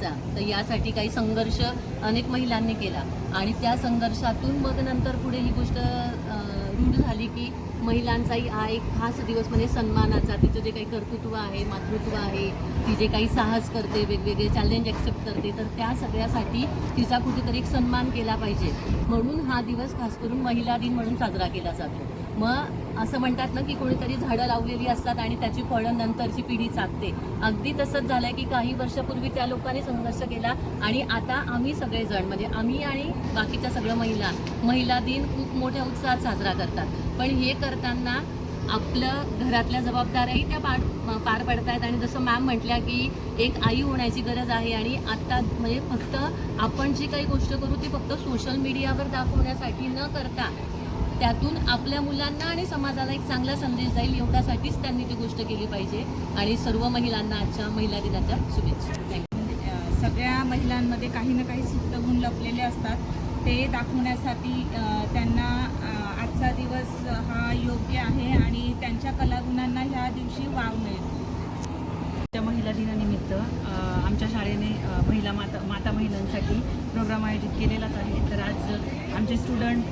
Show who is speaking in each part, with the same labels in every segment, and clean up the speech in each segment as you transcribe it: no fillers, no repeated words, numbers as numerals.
Speaker 1: करायचा, तर यासाठी काही संघर्ष अनेक महिलांनी केला आणि त्या संघर्षातून मग नंतर पुढे ही गोष्ट रूढ झाली की महिलांचाही हा एक खास दिवस म्हणजे सन्मानाचा, तिचं जे काही कर्तृत्व आहे, मातृत्व आहे, ती जे काही साहस करते, वेगवेगळे चॅलेंज ॲक्सेप्ट करते, तर त्या सगळ्यासाठी तिचा कुठेतरी एक सन्मान केला पाहिजे म्हणून हा दिवस खास करून महिला दिन म्हणून साजरा केला जातो. मग असं म्हणतात ना की कोणीतरी झाडं लावलेली असतात आणि त्याची फळं नंतरची पिढी चाकते. अगदी तसंच झालं आहे की काही वर्षापूर्वी त्या लोकांनी संघर्ष केला आणि आता आम्ही सगळेजण म्हणजे आम्ही आणि बाकीच्या सगळ्या महिला दिन खूप मोठ्या उत्साहात साजरा करतात. पण हे करताना आपलं घरातल्या जबाबदाऱ्याही त्या पार पडत आहेत आणि जसं मॅम म्हटल्या की एक आई होण्याची गरज आहे आणि आत्ता म्हणजे फक्त आपण जी काही गोष्ट करू ती फक्त सोशल मीडियावर दाखवण्यासाठी न करता त्यातून आपल्या मुलांना आणि समाजाला एक चांगला संदेश जाईल एवढ्यासाठीच त्यांनी ती गोष्ट केली पाहिजे. आणि सर्व महिलांना आजच्या महिला दिनाच्या शुभेच्छा.
Speaker 2: सगळ्या महिलांमध्ये काही ना काही सुप्त गुण लपलेले असतात, ते दाखवण्यासाठी त्यांना आजचा दिवस हा योग्य आहे आणि त्यांच्या कलागुणांना ह्या दिवशी वाव मिळेल.
Speaker 3: महिला दिनानिमित्त आमच्या शाळेने माता महिलांसाठी प्रोग्राम आयोजित केलेलाच आहे. तर आज आमचे स्टुडंट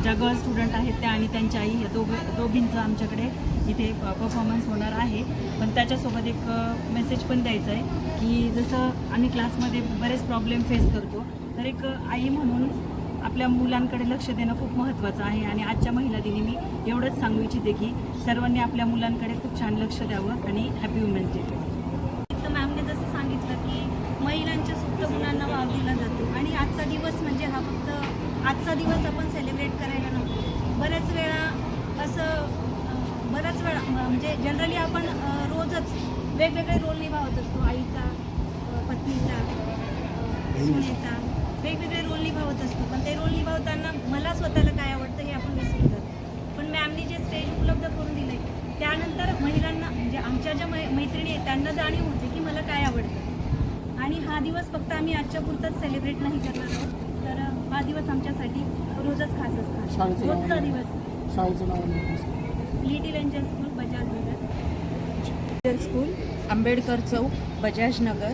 Speaker 3: ज्या गर्ल स्टुडंट आहेत त्या आणि त्यांच्या आई या दोघींचं आमच्याकडे इथे परफॉर्मन्स होणार आहे. पण त्याच्यासोबत एक मेसेज पण द्यायचं आहे की जसं आम्ही क्लासमध्ये बरेच प्रॉब्लेम फेस करतो, तर एक आई म्हणून आपल्या मुलांकडे लक्ष देणं खूप महत्त्वाचं आहे. आणि आजच्या महिला दिनी मी एवढंच सांगू इच्छिते की सर्वांनी आपल्या मुलांकडे खूप छान लक्ष द्यावं आणि हॅपी वुमेन्स डे.
Speaker 4: मॅमने जसं सांगितलं की महिलांच्या सुप्त गुणांना वाव दिला जातो आणि आजचा दिवस म्हणजे हा फक्त आजचा दिवस आपण सेलिब्रेट करायला नको. बऱ्याच वेळा म्हणजे जनरली आपण रोजच वेगवेगळे रोल निभावत असतो, आईचा, पत्नीचा, सुनेचा, वेगवेगळे रोल निभावत असतो. पण ते रोल निभावताना मला स्वतःला काय आवडतं हे आपण विसरून जातो. पण मॅमनी जे स्टेज उपलब्ध करून दिलं आहे त्यानंतर महिलांना म्हणजे आमच्या ज्या मैत्रिणी आहेत त्यांना जाणीव होते की मला काय आवडतं. आणि हा दिवस फक्त आम्ही आजच्या पुरताच सेलिब्रेट नाही करणार आहोत, तर हा दिवस आमच्यासाठी रोजच खास असतो. रोजचा दिवस. Little angel school, Bajajnagar.
Speaker 2: School, Ambedkar चौक, बजाजनगर.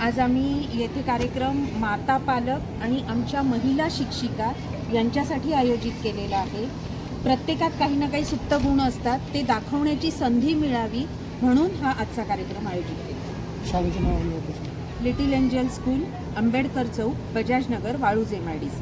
Speaker 2: आज आम्ही येथे कार्यक्रम माता पालक आणि आमच्या महिला शिक्षिका यांच्यासाठी आयोजित केलेला आहे. प्रत्येकात काही ना काही सुप्त गुण असतात, ते दाखवण्याची संधी मिळावी म्हणून हा आजचा कार्यक्रम आयोजित केला.
Speaker 5: शाळेचं नाव
Speaker 2: लिटिल एंजल स्कूल, आंबेडकर चौक, बजाजनगर, वाळूज MIDC.